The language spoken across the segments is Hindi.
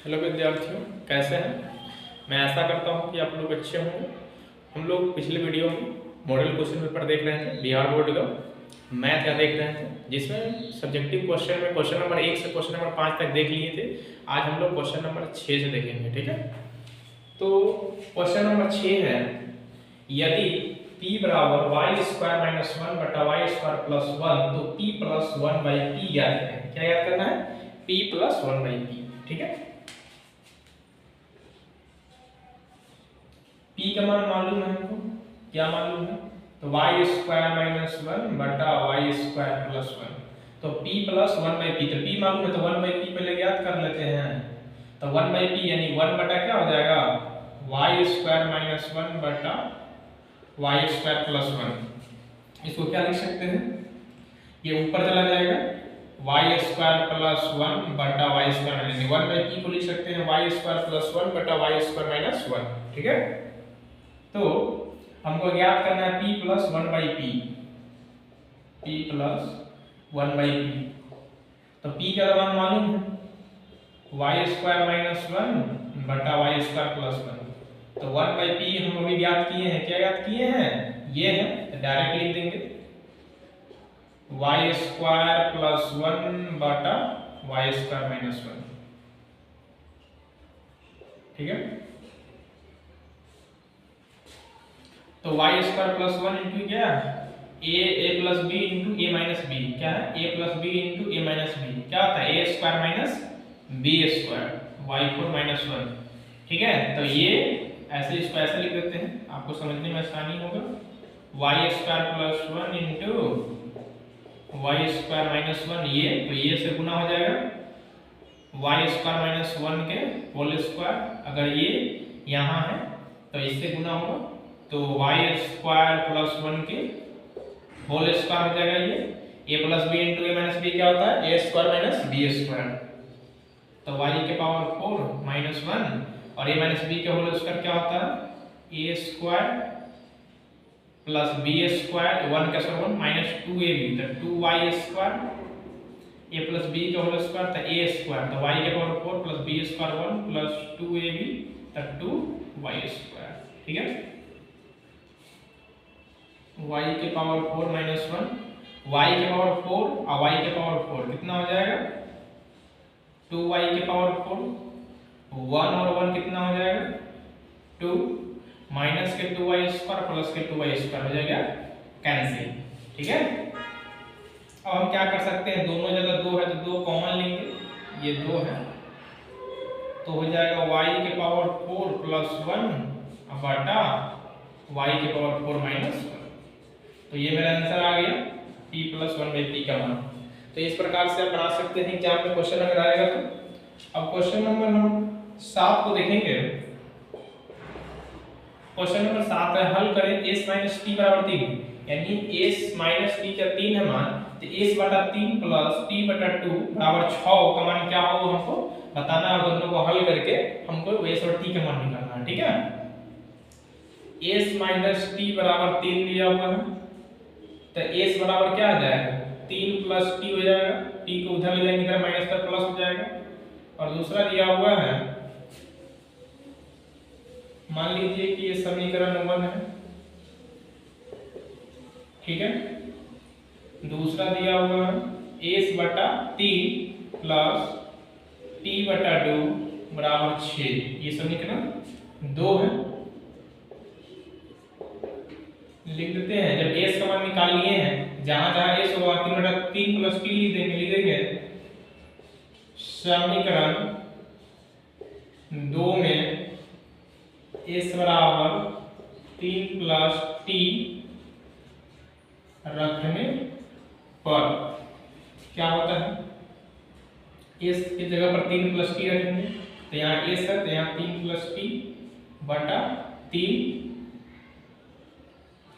हेलो विद्यार्थियों, कैसे हैं। मैं आशा करता हूं कि आप लोग अच्छे होंगे। हम लोग पिछले वीडियो में मॉडल क्वेश्चन पेपर देख रहे थे, बिहार बोर्ड का मैथ का देख रहे थे, जिसमें सब्जेक्टिव क्वेश्चन में क्वेश्चन नंबर 1 से क्वेश्चन नंबर 5 तक देख लिए थे। आज हम लोग क्वेश्चन नंबर 6 से देखेंगे, ठीक है। तो क्वेश्चन नंबर 6 है, यदि p बराबर वाई स्क्वायर माइनस 1 बटा वाई स्क्वायर प्लस 1 तो p प्लस 1 बाई पी याद करें। क्या याद करना है? p प्लस 1 बाई पी, ठीक है। p का मान मालूम है हमको, क्या मालूम है? तो वाई स्क्वायर माइनस 1 बटा वाई स्क्वायर प्लस 1, तो p प्लस 1 बाई पी। तो p मालूम है तो 1 बाई पी पहले याद कर लेते हैं। तो 1 बाई पी यानी 1 बटा क्या हो जाएगा, वाई स्क्वायर माइनस 1 बटा वाई स्क्वायर प्लस 1। इसको क्या लिख सकते हैं, ये ऊपर चला जाएगा, वाई स्क्वायर प्लस 1 बटा वाई स्क्वायर यानी 1 बाई पी को लिख सकते हैं वाई स्क्वायर प्लस 1 बटा वाई स्क्वायर माइनस 1, ठीक है। तो हमको ज्ञात करना है p plus 1 by P, p plus 1 by P. तो p का मान मालूम है, वाई स्क्वायर माइनस 1 बटा वाई स्क्वायर प्लस 1। तो 1 बाई पी हम अभी ज्ञात किए हैं। क्या ज्ञात किए हैं? ये है, तो डायरेक्ट लिख देंगे वाई स्क्वायर प्लस 1 बटा वाई स्क्वायर माइनस 1, ठीक है। तो वाई स्क्वायर प्लस 1 इंटू क्या, A plus B into A minus B. क्या है? A plus B into A minus B. क्या होता है? A square minus B square, Y 4 minus 1, ठीक है। तो ये ऐसे, इसको ऐसे लिख देते हैं, आपको समझने में आसानी होगा। Y square plus 1 into Y square minus 1, ये तो ये से गुना हो जाएगा वाई स्क्वायर माइनस 1 के होल स्क्वायर। अगर ये यहाँ है तो इससे गुना होगा, तो वाई स्क्वायर प्लस 1 के होल स्क्वायर हो जाएगा। ये A plus B into A minus B क्या होता है? A square minus B square. तो वाई के पावर 4 माइनस 1 और ए माइनस बी के होल स्क्वायर क्या होता है? A square plus B square, 1 का स्क्वायर 1 माइनस 2ab, तो 2y square. A plus B के होल स्क्वायर तो ए स्क्वायर, तो y के power 4 plus B square 1 plus 2ab तो 2y स्क्वायर, ठीक है। y के पावर 4 माइनस 1, y के पावर 4 और y के पावर 4 कितना हो जाएगा? 2y के पावर 4, 1 और 1 कितना हो जाएगा? 2 माइनस के 2y स्क्वायर प्लस के 2y स्क्वायर हो जाएगा कैंसिल, ठीक है। अब हम क्या कर सकते हैं, दोनों जगह 2 है तो 2 कॉमन लेंगे, ये 2 है तो हो जाएगा y के पावर 4 प्लस 1 बटा y के पावर 4 माइनस 1। तो ये मेरा आंसर आ गया p प्लस 1 बाई पी का मान। तो इस प्रकार से आप बना सकते हैं, एग्जाम में क्वेश्चन अगर आएगा तो। अब क्वेश्चन नंबर हम 7 को देखेंगे। क्वेश्चन नंबर 7 है, हल करें s माइनस टी बराबर 3, यानी s माइनस टी का 3 है मान, तो s बटा 3 प्लस t बटा 2 बराबर 6 का मान क्या होगा हमको बताना है, और दोनों को हल करके हमको s और t का मान निकालना है, ठीक है। s माइनस टी बराबर 3 दिया हुआ है, तो s बराबर क्या आ जाएगा? 3 प्लस t हो जाएगा, t को उधर ले जाएंगे इधर माइनस का प्लस हो जाएगा। और दूसरा दिया हुआ है, मान लीजिए कि ये समीकरण 1 है, ठीक है। दूसरा दिया हुआ है s बटा 3 प्लस t बटा 2 बराबर 6, ये समीकरण 2 है। लिख देते हैं, जब s का मान निकाल लिए हैं, जहां जहां s होगा 3 बटा 3 प्लस t लिख देंगे समीकरण 2 में s बराबर 3 प्लस t रखने पर क्या होता है, s की जगह पर 3 प्लस t रखेंगे, तो यहाँ s है तो यहाँ 3 प्लस t बटा 3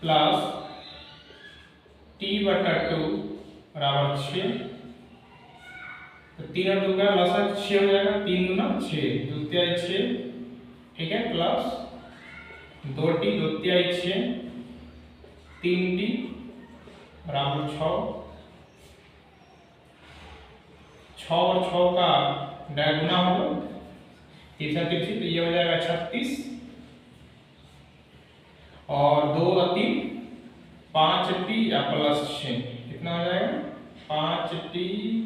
प्लस t बटा 2 बराबर 6। तो 3 और 2 का लसागु 6 हो जाएगा, 3 दूना 6, 2 तिहाई 6, ठीक है, प्लस 2t 2 तिहाई 6, 3t बराबर 6। 6 और 6 का डायगोनल होगा 3 3 तो ये हो जाएगा 36 और 2 और 3 5t या प्लस 6 कितना हो जाएगा 5t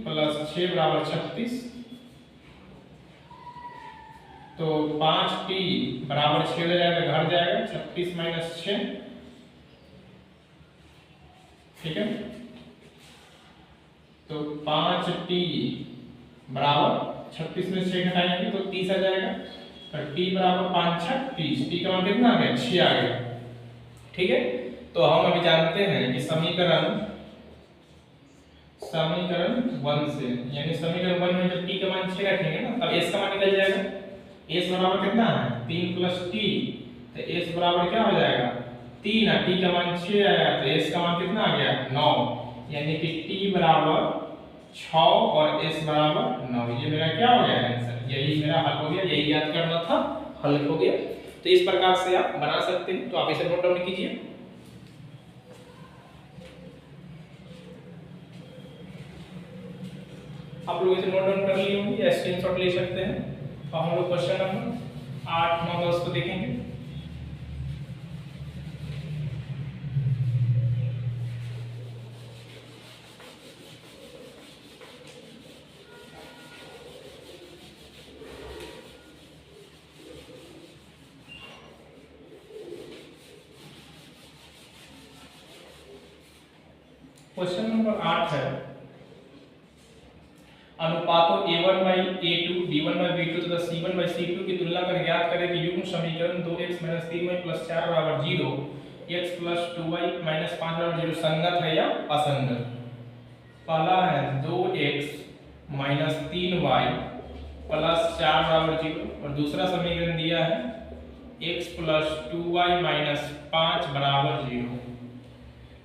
प्लस 6 बराबर 36। तो 5t बराबर 6 हो जाएगा, घट जाएगा 36 माइनस 6, ठीक है। तो 5t बराबर 36 में 6 घटाएंगे तो 30 आ जाएगा। तो t बराबर 5 6 30, t का मान कितना आ गया 6 आ गया, ठीक है। तो हम अभी जानते हैं कि समीकरण 1 से, यानी समीकरण 1 में जब t का मान 6 रखेंगे ना तब s का मान निकल जाएगा। s बराबर कितना है 3 + t, तो s बराबर क्या हो जाएगा 3 है, t का मान 6 आया तो s का मान कितना आ गया 9, यानी कि t बराबर 6 और s बराबर 9। ये मेरा क्या हो गया आंसर, यही मेरा हल हो गया, यही याद करना था, हल हो गया। तो इस प्रकार से आप बना सकते हैं। तो आप इसे नोट डाउन कीजिए। आप लोग इसे नोट डाउन कर लिए होंगे या स्क्रीनशॉट ले सकते हैं। तो हम लोग क्वेश्चन नंबर 8 9 10 को देखेंगे। क्वेश्चन नंबर 8 है, अनुपातों a1/a2 b1/b2 तथा c1/c2 की तुलना कर ज्ञात करें कि युग्म समीकरण 2x - 3y + 4 = 0, x + 2y - 5 = 0 संगत है या असंगत। पहला है 2x - 3y + 4 = 0 और दूसरा समीकरण दिया है x + 2y - 5 = 0।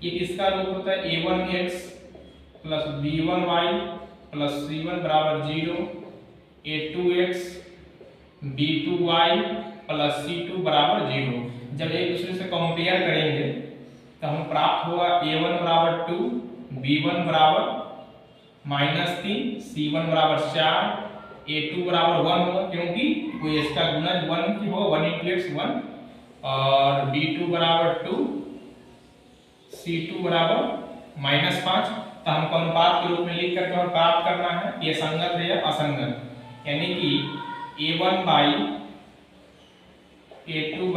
ये किसका रूप होता है a1x + b1y + c1 = 0, a2x b2y + c2 = 0। जब एक दूसरे से कंपेयर करेंगे तो हम प्राप्त होगा a1 = 2, b1 = -3, c1 = 4, a2 = 1 होगा क्योंकि कोई इसका गुणज 1 की हो, 1 × x 1, और b2 = 2, c2 = -5। तो हमको अनुपात के रूप में लिख करके हम प्राप्त करना है ये संगत है या असंगत, यानी कि a1/a2 =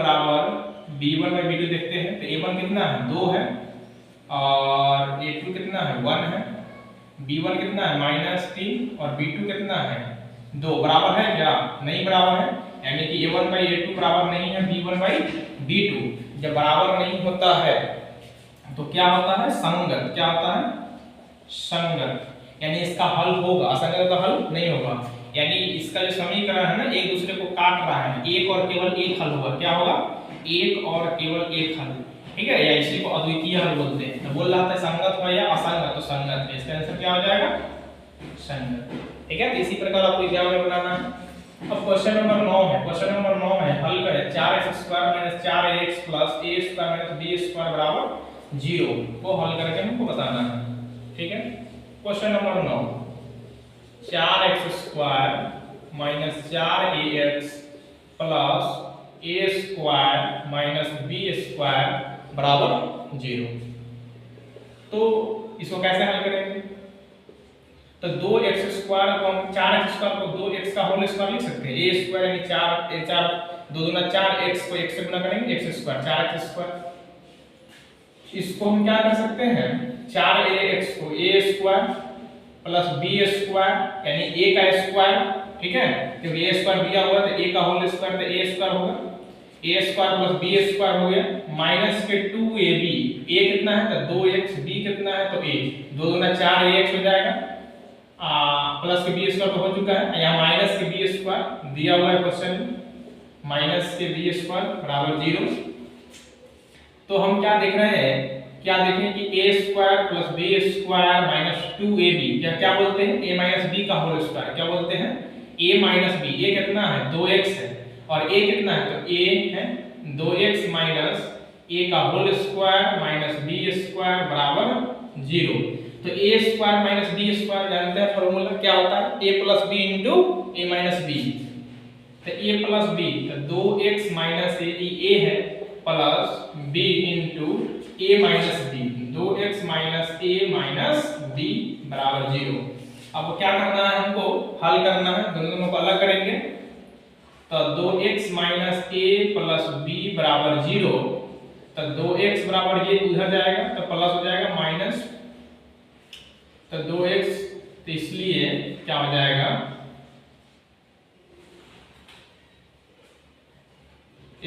b1/b2 देखते हैं। तो a1 कितना है 2 है और a2 कितना है 1 है, b1 कितना है -3 और b2 कितना है 2, बराबर है क्या नहीं बराबर है, यानी कि a1/a2 बराबर नहीं है b1/b2। जब बराबर नहीं होता है तो क्या होता है संगत, क्या होता है संगत, यानी इसका हल होगा, असंगत का हल नहीं होगा। यानी इसका जो समीकरण है ना एक दूसरे को काट रहा है, एक और केवल एक हल होगा। क्या होगा एक और केवल एक हल, ठीक है, या इसी को अद्वितीय हल बोलते हैं। तो बोल रहा था संगत हो या असंगत, तो संगत है, इसका आंसर क्या हो जाएगा संगत, ठीक है। तो इसी प्रकार आपको एग्जाम में बनाना है। अब क्वेश्चन नंबर 9 है, क्वेश्चन नंबर 9 है हल करें 4x² - 4ax + a² - b² = 0 को हल करके हमको बताना है, ठीक है। Question number 9, 4x² - 4ax + a² - b² = 0। तो इसको कैसे हल करेंगे, तो 2x² को हम 4x² को 2x का होल स्क्वायर लिख सकते हैं, a² यानी 4 2 दूना 4x को 1 से गुणा करेंगे x² 4x²। इसको हम क्या कर सकते हैं 4ax को a² + b² यानी a का स्क्वायर, ठीक है, क्योंकि a² दिया हुआ है तो a का होल स्क्वायर तो a² होगा, a² + b² हो गया माइनस के 2ab, a कितना है तो 2x, b कितना है तो a, 2 दूना 4ax हो जाएगा, प्लस के b² तो हो चुका है, यहाँ माइनस के b² दिया हुआ है क्वेश्चन में, माइनस के b² = 0। तो हम क्या देख रहे हैं, क्या देखें कि a² + b² - 2ab क्या बोलते हैं a - b का होल स्क्वायर, क्या बोलते हैं a - b। a कितना है 2x है और a कितना है तो a है 2x - a का होल स्क्वायर - b² = 0। तो a² - b² जानते हैं फॉर्मूला क्या होता है a + b * a - b। तो a प्लस b, तो 2x माइनस a है plus b into a minus b, 2x minus a minus b बराबर 0। अब क्या करना है, हमको हल करना है, दोनों को अलग करेंगे। तो 2x minus a plus b बराबर 0, तो 2x बराबर ये उधर जाएगा तो प्लस हो जाएगा माइनस, तो 2x, तो इसलिए क्या हो जाएगा,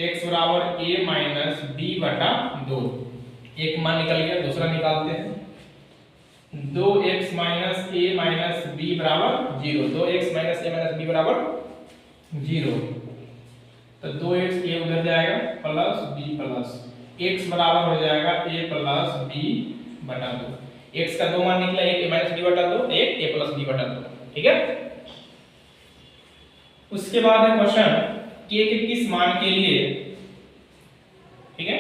x बराबर a माइनस b बटा 2। एक मान निकल गया, दूसरा निकालते हैं। 2x minus a minus b बराबर 0, 2x minus a minus b बराबर 0, तो 2x a उधर जाएगा प्लस b प्लस x बराबर हो जाएगा a प्लस b बटा 2। x का दो मान निकला, एक a माइनस b बटा 2, एक a प्लस b बटा 2। ठीक है, उसके बाद है क्वेश्चन k के किस मान के लिए, ठीक है,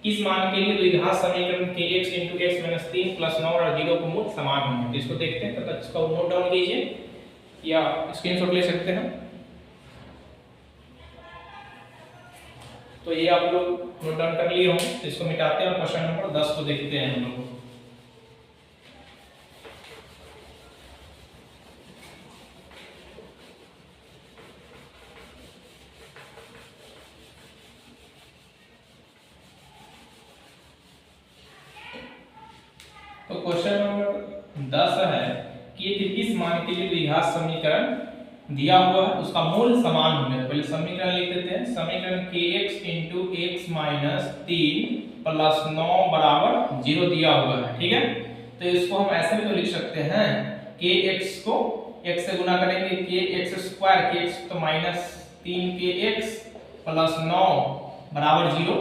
किस मान के लिए द्विघात समीकरण kx * x - 3 + 9 और 0 को मूल समान होंगे। तो इसको देखते हैं, तो इसको नोट डाउन कीजिए या स्क्रीनशॉट ले सकते हैं। तो ये आप लोग नोट डाउन कर लिए होंगे, तो इसको मिटाते हैं और क्वेश्चन नंबर 10 को देखते हैं हम लोग। तो क्वेश्चन नंबर 10 है कि किस मान के लिए द्विघात समीकरण दिया हुआ है, उसका मूल समान होने। पहले समीकरण लिख देते हैं। समीकरण kx * x - 3 + 9 बराबर 0 दिया हुआ है। ठीक है, तो इसको हम ऐसे भी तो लिख सकते हैं, kx को x से गुना करेंगे, kx² तो -3kx + 9 बराबर 0,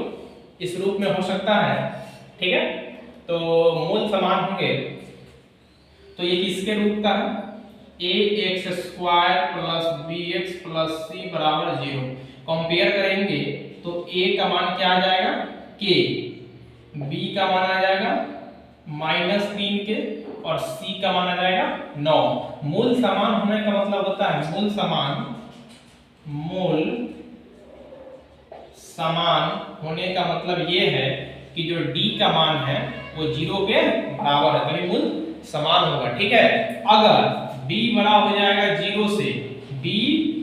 इस रूप में हो सकता है। ठीक है, तो मूल समान होंगे, तो ये किसके रूप का है, ax² + bx + c बराबर 0। कंपेयर करेंगे तो a का मान क्या आ जाएगा, k, b का मान आ जाएगा -3k और c का मान आ जाएगा 9। मूल समान होने का मतलब होता है, मूल समान होने का मतलब ये है कि जो d का मान है वो 0 के बराबर है, तभी मूल समान होगा। ठीक है, अगर b बड़ा हो जाएगा 0 से, b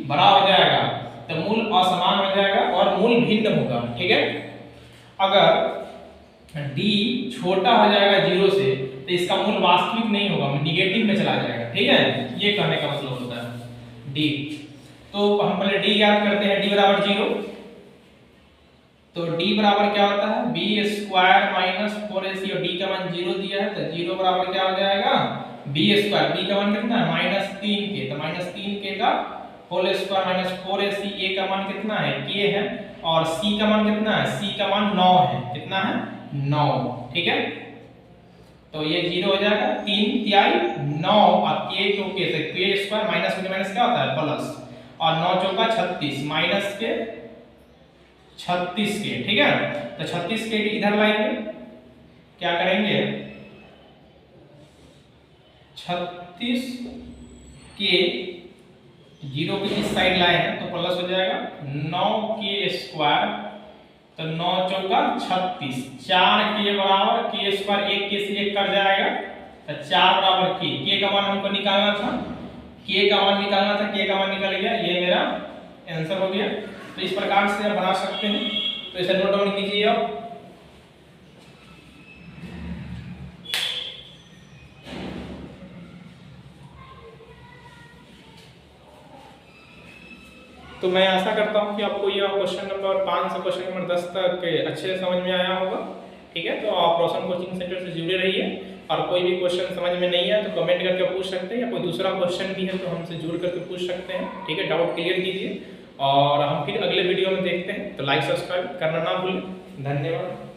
बड़ा हो जाएगा तो मूल असमान हो जाएगा और मूल भिन्न होगा। ठीक है, अगर d छोटा हो जाएगा 0 से तो इसका मूल वास्तविक नहीं होगा, निगेटिव में चला जाएगा। ठीक है, ये कहने का मतलब होता है d। तो हम पहले d याद करते हैं, d बराबर 0, तो d बराबर क्या होता है, b² - 4ac, और d का मान 0 दिया है, तो 0 बराबर क्या हो जाएगा, b², b का मान कितना है -3k, तो -3k का होल स्क्वायर -4ac, a का मान कितना है, k है, और c का मान कितना है, c का मान 9 है, कितना है 9। ठीक है, तो ये 0 हो जाएगा, 3 तिहाई 9 और k तो k से k² माइनस में माइनस क्या होता है प्लस, और 9 चौका 36 माइनस के 36 के। ठीक है, तो 36 के इधर लाएंगे, क्या करेंगे, 36 के 0 की इस साइड लाए हैं तो प्लस हो जाएगा 9k², तो 9 चौका 36, 4k बराबर k², 1 k से 1 कट जाएगा, तो 4 बराबर k का मान हमको निकालना था, k का मान निकालना था, k का मान निकल गया, ये मेरा आंसर हो गया। तो इस प्रकार से आप बना सकते हैं, तो इसे नोट डाउन कीजिए आप। तो मैं आशा करता हूं कि आपको यह क्वेश्चन नंबर 5 से क्वेश्चन नंबर 10 तक अच्छे से समझ में आया होगा। ठीक है, तो आप रोशन कोचिंग सेंटर से जुड़े रहिए, और कोई भी क्वेश्चन समझ में नहीं है तो कमेंट करके पूछ सकते हैं, या कोई दूसरा क्वेश्चन भी है तो हमसे जुड़ करके पूछ सकते हैं। ठीक है, डाउट क्लियर कीजिए, और हम फिर अगले वीडियो में देखते हैं। तो लाइक सब्सक्राइब करना ना भूलें। धन्यवाद।